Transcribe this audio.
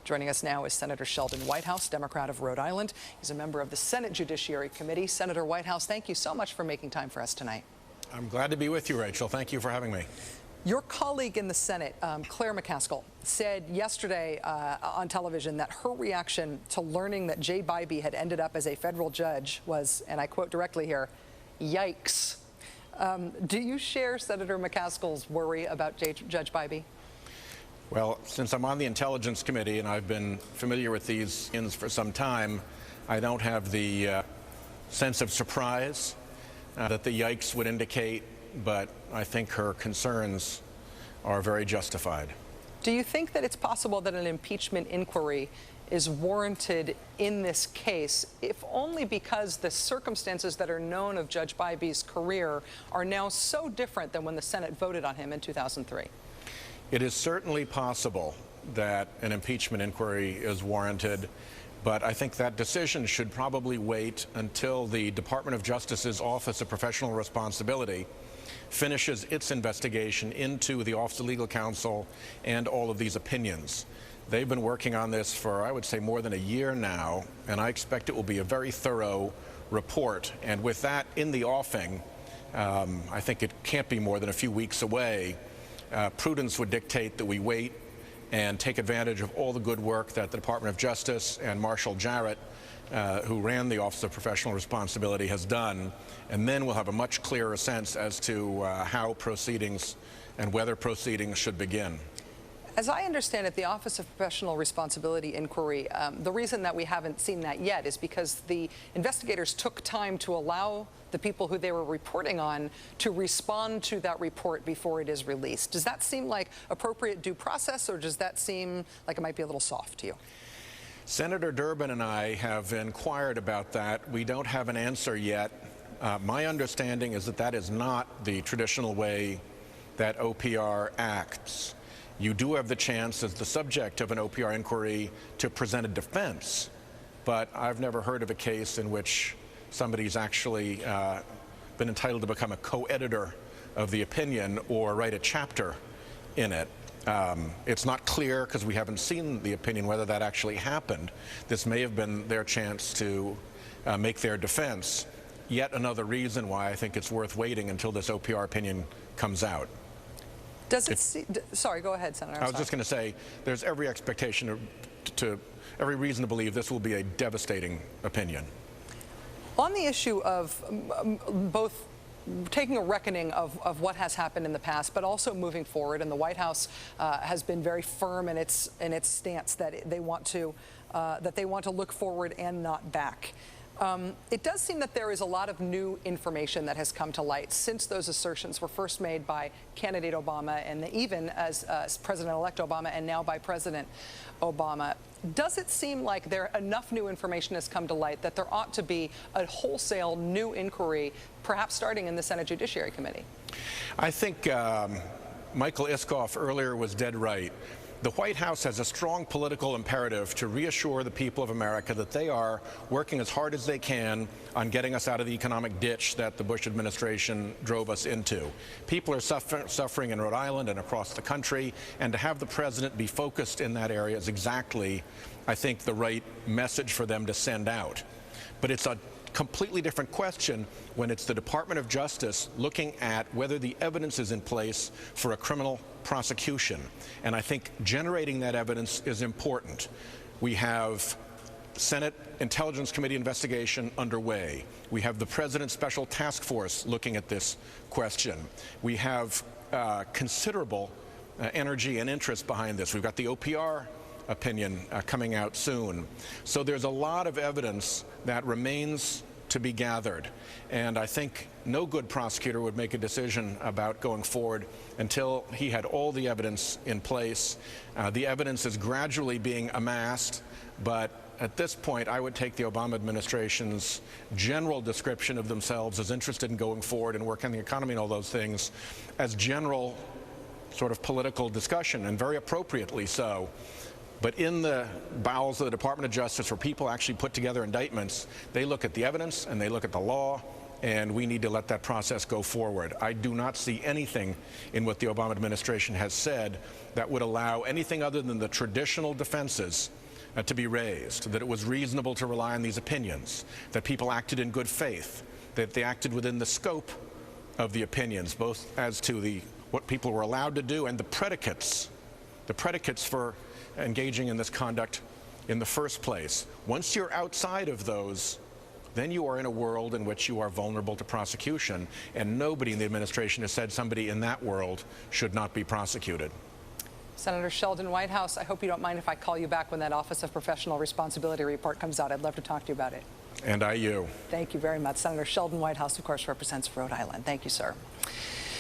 Joining us now is Senator Sheldon Whitehouse, Democrat of Rhode Island. He's a member of the Senate Judiciary Committee. Senator Whitehouse, thank you so much for making time for us tonight. I'm glad to be with you, Rachel. Thank you for having me. Your colleague in the Senate, Claire McCaskill, said yesterday on television that her reaction to learning that Jay Bybee had ended up as a federal judge was, and I quote directly here, "Yikes." Do you share Senator McCaskill's worry about Judge Bybee? Well, since I'm on the Intelligence Committee and I've been familiar with these ins for some time, I don't have the sense of surprise that the yikes would indicate, but I think her concerns are very justified. Do you think that it's possible that an impeachment inquiry is warranted in this case, if only because the circumstances that are known of Judge Bybee's career are now so different than when the Senate voted on him in 2003? It is certainly possible that an impeachment inquiry is warranted, but I think that decision should probably wait until the Department of Justice's Office of Professional Responsibility finishes its investigation into the Office of Legal Counsel and all of these opinions. They've been working on this for, I would say, more than a year now, and I expect it will be a very thorough report. And with that in the offing, I think it can't be more than a few weeks away. Prudence would dictate that we wait and take advantage of all the good work that the Department of Justice and Marshal Jarrett, who ran the Office of Professional Responsibility, has done, and then we'll have a much clearer sense as to how proceedings and whether proceedings should begin. As I understand it, the Office of Professional Responsibility inquiry, the reason that we haven't seen that yet is because the investigators took time to allow the people who they were reporting on to respond to that report before it is released. Does that seem like appropriate due process, or does that seem like it might be a little soft to you? Senator Durbin and I have inquired about that. We don't have an answer yet. My understanding is that that is not the traditional way that OPR acts. You do have the chance, as the subject of an OPR inquiry, to present a defense, but I've never heard of a case in which somebody's actually been entitled to become a co-editor of the opinion or write a chapter in it. It's not clear, because we haven't seen the opinion, whether that actually happened. This may have been their chance to make their defense. Yet another reason why I think it's worth waiting until this OPR opinion comes out. Does it sorry, go ahead, Senator. I was just going to say, there's every expectation every reason to believe this will be a devastating opinion. On the issue of both taking a reckoning of what has happened in the past, but also moving forward, and the White House has been very firm in its stance that they want to look forward and not back. It does seem that there is a lot of new information that has come to light since those assertions were first made by candidate Obama, and even as President-elect Obama, and now by President Obama. Does it seem like enough new information has come to light that there ought to be a wholesale new inquiry, perhaps starting in the Senate Judiciary Committee? I think Michael Isikoff earlier was dead right. The White House has a strong political imperative to reassure the people of America that they are working as hard as they can on getting us out of the economic ditch that the Bush administration drove us into. People are suffering in Rhode Island and across the country, and to have the president be focused in that area is exactly, I think, the right message for them to send out. But it's a completely different question when it's the Department of Justice looking at whether the evidence is in place for a criminal prosecution. And I think generating that evidence is important. We have Senate Intelligence Committee investigation underway. We have the President's Special Task Force looking at this question. We have considerable energy and interest behind this. We've got the OPR opinion coming out soon. So there's a lot of evidence that remains to be gathered, and I think no good prosecutor would make a decision about going forward until he had all the evidence in place. The evidence is gradually being amassed, but at this point I would take the Obama administration's general description of themselves as interested in going forward and working on the economy and all those things as general sort of political discussion, and very appropriately so. But in the bowels of the Department of Justice, where people actually put together indictments, they look at the evidence and they look at the law, and we need to let that process go forward. I do not see anything in what the Obama administration has said that would allow anything other than the traditional defenses to be raised, that it was reasonable to rely on these opinions, that people acted in good faith, that they acted within the scope of the opinions, both as to what people were allowed to do and the predicates for engaging in this conduct in the first place. Once you're outside of those, then you are in a world in which you are vulnerable to prosecution, and nobody in the administration has said somebody in that world should not be prosecuted. Senator Sheldon, Whitehouse, I hope you don't mind if I call you back when that Office of Professional Responsibility report comes out. I'd love to talk to you about it. And I you. Thank you very much. Senator Sheldon, Whitehouse, of course, represents Rhode Island. Thank you, sir.